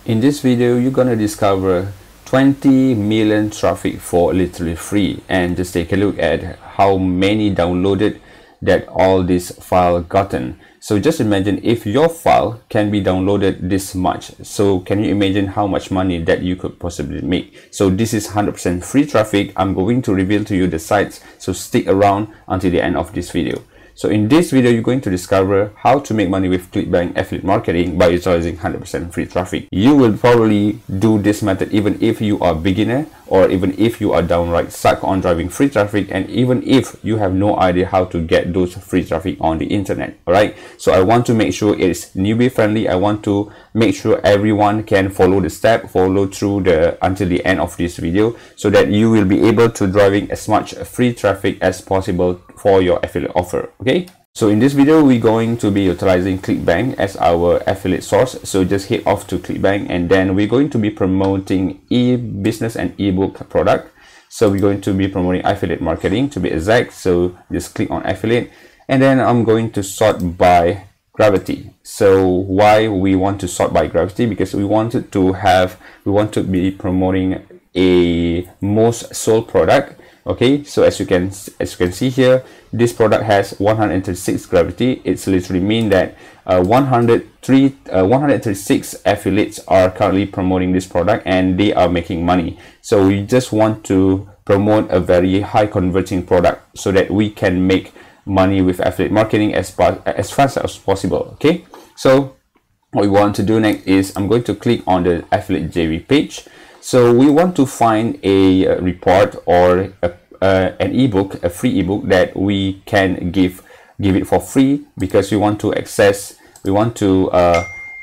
In this video, you're gonna discover 20 million traffic for literally free, and just take a look at how many downloaded that all this file gotten. So just imagine if your file can be downloaded this much. So can you imagine how much money that you could possibly make? So this is 100% free traffic. I'm going to reveal to you the sites, so stick around until the end of this video. So in this video, you're going to discover how to make money with Clickbank affiliate marketing by utilizing 100% free traffic. You will probably do this method even if you are a beginner, or even if you are downright stuck on driving free traffic, and even if you have no idea how to get those free traffic on the internet. All right, so I want to make sure it's newbie friendly. I want to make sure everyone can follow the step, follow through until the end of this video, so that you will be able to driving as much free traffic as possible for your affiliate offer. Okay, so in this video, we're going to be utilizing Clickbank as our affiliate source. So just head off to Clickbank, and then we're going to be promoting e-business and ebook product. So we're going to be promoting affiliate marketing to be exact. So just click on affiliate, and then I'm going to sort by gravity. So why we want to sort by gravity? Because we want to be promoting a most sold product. Okay, so as you can see here, this product has 136 gravity. It's literally mean that 136 affiliates are currently promoting this product, and they are making money. So we just want to promote a very high converting product so that we can make money with affiliate marketing as fast as possible. Okay, so what we want to do next is I'm going to click on the affiliate JV page. So we want to find a report or an ebook, a free ebook that we can give it for free, because we want to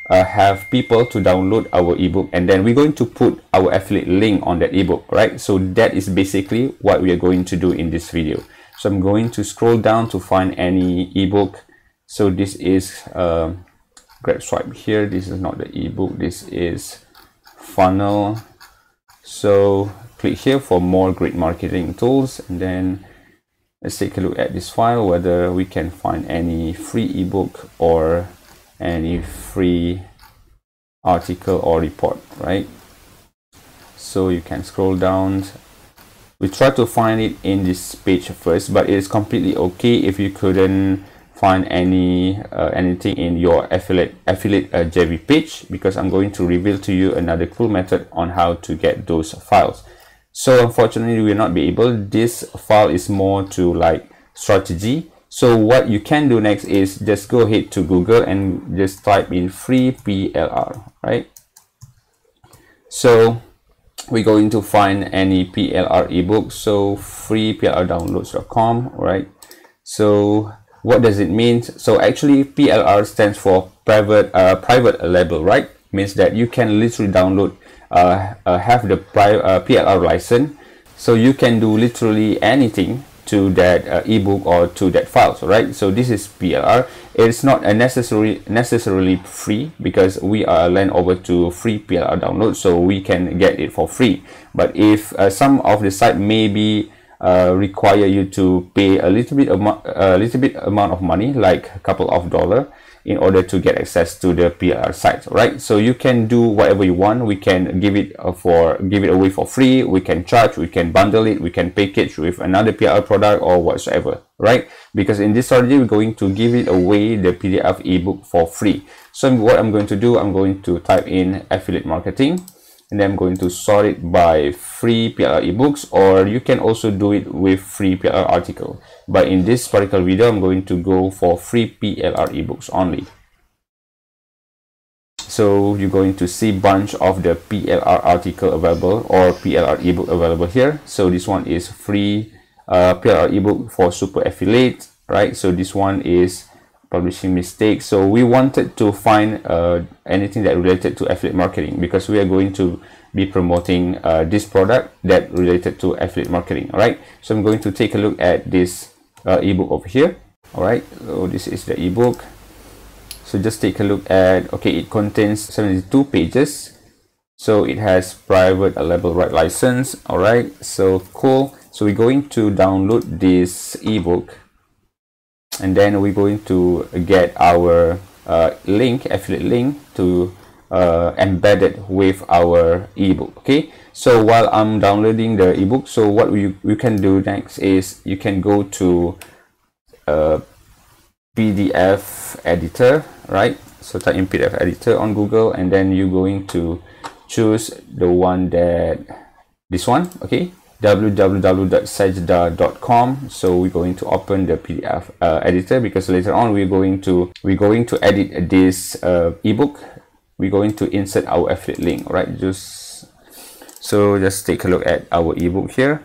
have people to download our ebook, and then we're going to put our affiliate link on that ebook, right? So that is basically what we are going to do in this video. So I'm going to scroll down to find any ebook. So this is grab swipe here. This is not the ebook, this is funnel. So click here for more great marketing tools, and then let's take a look at this file, whether we can find any free ebook or any free article or report, right? So you can scroll down. We try to find it in this page first, but it is completely okay if you couldn't find anything in your affiliate JV page, because I'm going to reveal to you another cool method on how to get those files. So unfortunately, we will not be able. This file is more to like strategy. So what you can do next is just go ahead to Google and just type in free PLR, right? So we're going to find any PLR ebook. So freeplrdownloads.com, right? So what does it mean? So actually PLR stands for private label, right? Means that you can literally download have the PLR license, so you can do literally anything to that ebook or to that file, right? So this is PLR. It's not necessarily free, because we are land over to free PLR download, so we can get it for free. But if some of the site maybe require you to pay a little bit amount of money, like a couple of dollars, in order to get access to the PLR site, right? So you can do whatever you want. We can give it away for free. We can charge. We can bundle it. We can package with another PLR product or whatsoever, right? Because in this strategy, we're going to give it away the PDF ebook for free. So what I'm going to do, I'm going to type in affiliate marketing, and then I'm going to sort it by free PLR ebooks, or you can also do it with free PLR article. But in this particular video, I'm going to go for free PLR ebooks only. So you're going to see bunch of the PLR article available or PLR ebook available here. So this one is free PLR ebook for super affiliate, right? So this one is publishing mistakes. So we wanted to find anything that related to affiliate marketing, because we are going to be promoting this product that related to affiliate marketing. All right, so I'm going to take a look at this ebook over here. All right, so this is the ebook. So just take a look at, okay, it contains 72 pages. So it has private label right license. All right, so cool. So we're going to download this ebook, and then we're going to get our affiliate link to embedded with our ebook. Okay, so while I'm downloading the ebook, so what we can do next is you can go to PDF editor, right? So type in PDF editor on Google, and then you're going to choose the one that this one, okay, www.sajda.com. so we're going to open the PDF editor, because later on we're going to edit this ebook. We're going to insert our affiliate link, right? Just take a look at our ebook here.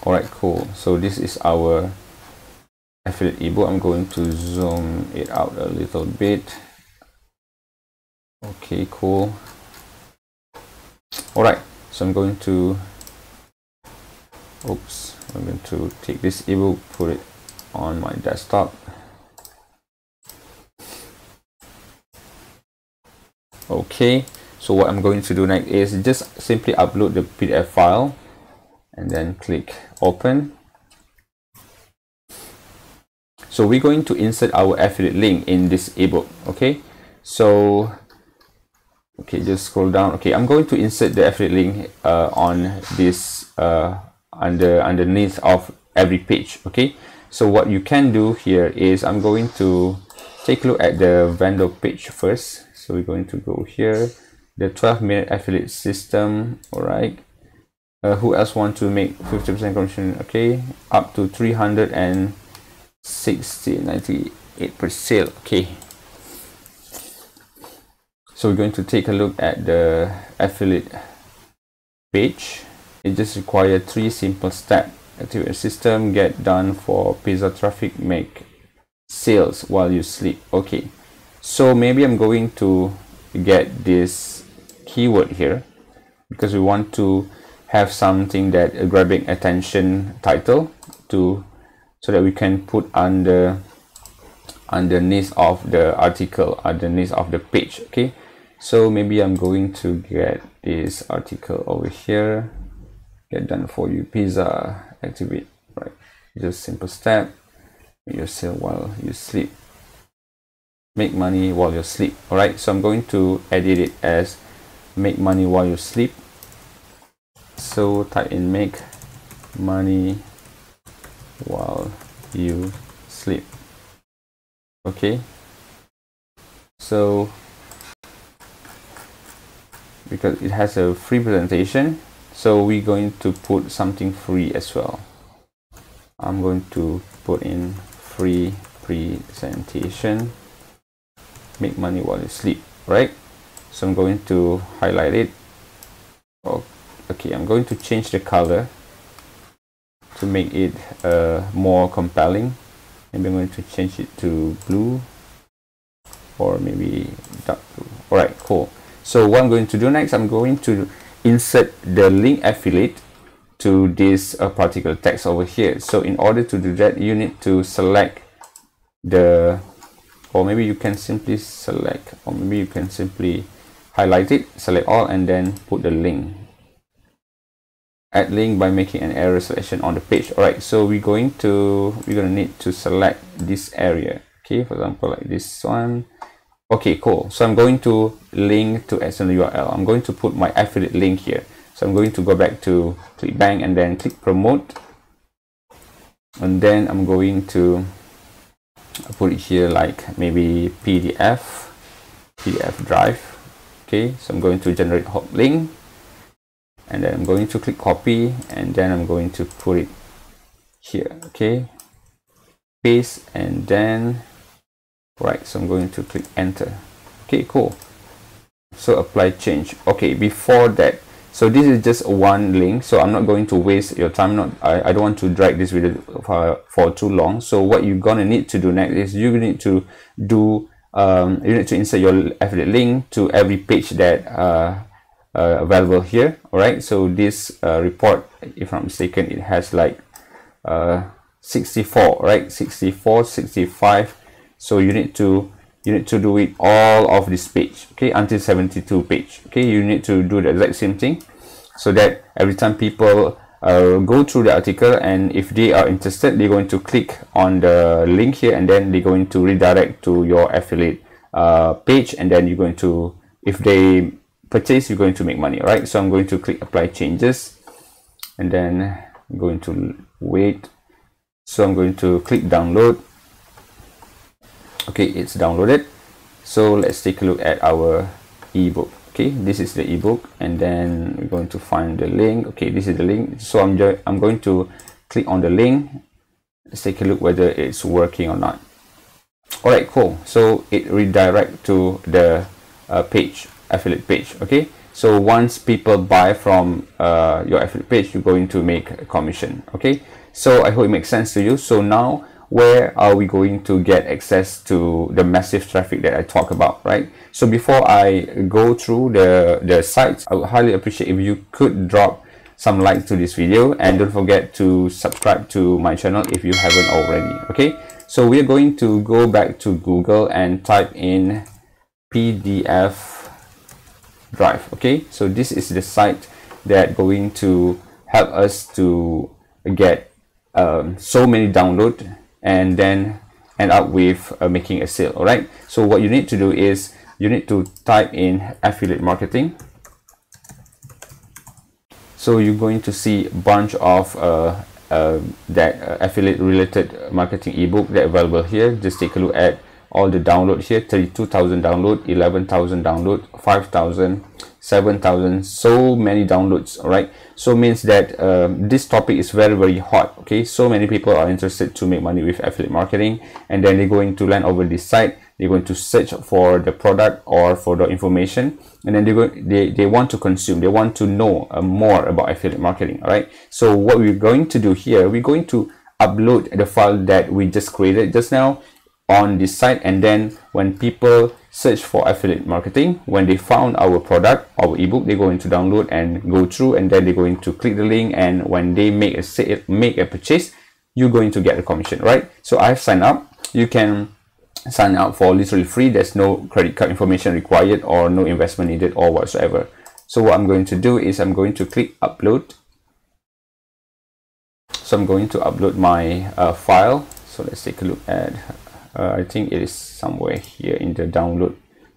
All right, cool. So this is our affiliate ebook. I'm going to zoom it out a little bit. Okay, cool. All right, so I'm going to take this ebook, put it on my desktop. Okay, so what I'm going to do next is just simply upload the PDF file and then click open. So we're going to insert our affiliate link in this ebook. Okay, so okay, just scroll down. Okay, I'm going to insert the affiliate link on this underneath of every page. Okay, so what you can do here is I'm going to take a look at the vendor page first. So we're going to go here, the 12-minute affiliate system. All right, who else want to make 50% commission? Okay, up to 360.98 per sale. Okay, so we're going to take a look at the affiliate page. It just requires 3 simple steps: activate the system, get done for pizza traffic, make sales while you sleep. Okay, so maybe I'm going to get this keyword here because we want to have something that grabbing attention title so that we can put underneath of the article, underneath of the page. Okay, so maybe I'm going to get this article over here, get done for you pizza, activate, right? Just simple step, make your sale while you sleep, make money while you sleep. All right, so I'm going to edit it as make money while you sleep. So type in make money while you sleep. Okay, so because it has a free presentation, so we're going to put something free as well. I'm going to put in free presentation, make money while you sleep, right? So I'm going to highlight it. Okay, I'm going to change the color to make it more compelling. Maybe I'm going to change it to blue or maybe dark blue. All right, cool. So what I'm going to do next, I'm going to insert the link affiliate to this particular text over here. So in order to do that, you need to select the, or maybe you can simply select, or maybe you can simply highlight it, select all, and then put the link. Add link by making an arrow selection on the page. All right, so we're going to need to select this area. Okay, for example, like this one. Okay, cool. So I'm going to link to external URL. I'm going to put my affiliate link here. So I'm going to go back to Clickbank and then click promote, and then I'm going to put it here like maybe PDF drive. Okay, so I'm going to generate hot link, and then I'm going to click copy, and then I'm going to put it here. Okay, paste, and then right, so I'm going to click enter. Okay, cool. So apply change. Okay, before that, so this is just one link, so I'm not going to waste your time. I don't want to drag this video for too long. So what you're gonna need to do next is you need to do you need to insert your affiliate link to every page that available here. All right, so this report, if I'm not mistaken, it has like 64, right? 64, 65. So you need to do it all of this page, okay, until 72 page. Okay, you need to do the exact same thing, so that every time people go through the article, and if they are interested, they're going to click on the link here, and then they're going to redirect to your affiliate page, and then you're going to, if they purchase, you're going to make money. All right, so I'm going to click apply changes, and then I'm going to wait. So I'm going to click download. Okay, it's downloaded. So let's take a look at our ebook. Okay, this is the ebook, and then we're going to find the link. Okay, this is the link. So I'm going to click on the link. Let's take a look whether it's working or not. All right, cool. So it redirect to the page, affiliate page. Okay, so once people buy from your affiliate page, you're going to make a commission. Okay, so I hope it makes sense to you. So now, where are we going to get access to the massive traffic that I talk about, right? So before I go through the sites, I would highly appreciate if you could drop some likes to this video, and don't forget to subscribe to my channel if you haven't already. Okay, so we're going to go back to Google and type in PDF drive. Okay, so this is the site that going to help us to get so many downloads and then end up with making a sale. All right, so what you need to do is you need to type in affiliate marketing. So you're going to see a bunch of affiliate related marketing ebook that available here. Just take a look at all the download here. 32,000 download, 11,000 download, 5,000, 7,000, so many downloads. All right, so means that this topic is very, very hot. Okay, so many people are interested to make money with affiliate marketing, and then they're going to land over this site. They're going to search for the product or for the information, and then they want to consume, they want to know more about affiliate marketing. All right, so what we're going to do here, we're going to upload the file that we just created just now on this site, and then when people search for affiliate marketing, when they found our product, our ebook, they're going to download and go through, and then they're going to click the link, and when they make a sale, make a purchase, you're going to get a commission, right? So I've signed up. You can sign up for literally free. There's no credit card information required or no investment needed or whatsoever. So what I'm going to do is I'm going to click upload. So I'm going to upload my file. So let's take a look at I think it is somewhere here in the download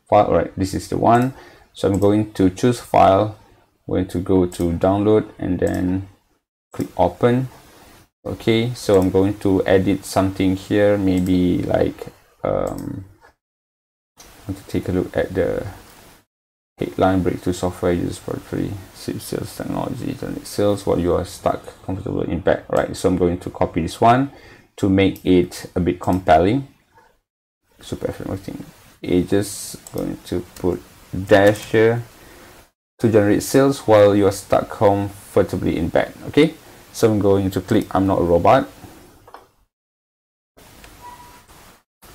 file. All right, this is the one. So I'm going to choose file, I'm going to go to download, and then click open. Okay, so I'm going to edit something here, maybe like I want to take a look at the headline: breakthrough software used for free sales technology to sales while you are stuck comfortable in bed. All right, so I'm going to copy this one to make it a bit compelling. Super affiliate marketing. It's just going to put dash here to generate sales while you are stuck comfortably in bed. Okay, so I'm going to click I'm not a robot,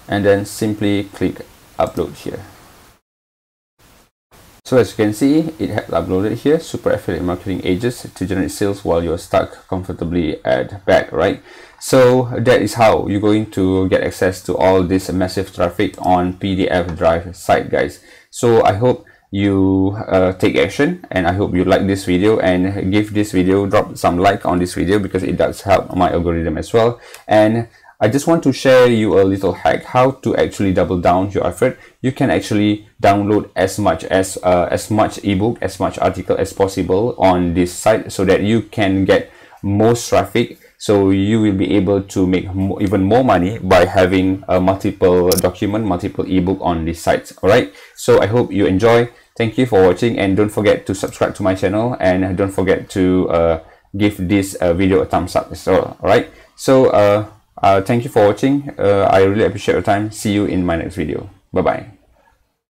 and then simply click upload here. So as you can see, it has uploaded here, super affiliate marketing agents to generate sales while you're stuck comfortably at bed, right? So that is how you're going to get access to all this massive traffic on PDF drive site, guys. So I hope you take action, and I hope you like this video, and give this video, drop some like on this video, because it does help my algorithm as well. And I just want to share you a little hack how to actually double down your effort. You can actually download as much ebook, as much article as possible on this site, so that you can get most traffic. So you will be able to make even more money by having a multiple document, multiple ebook on this site. All right. So I hope you enjoy. Thank you for watching, and don't forget to subscribe to my channel, and don't forget to give this video a thumbs up as well. All right. So thank you for watching. I really appreciate your time. See you in my next video. Bye bye.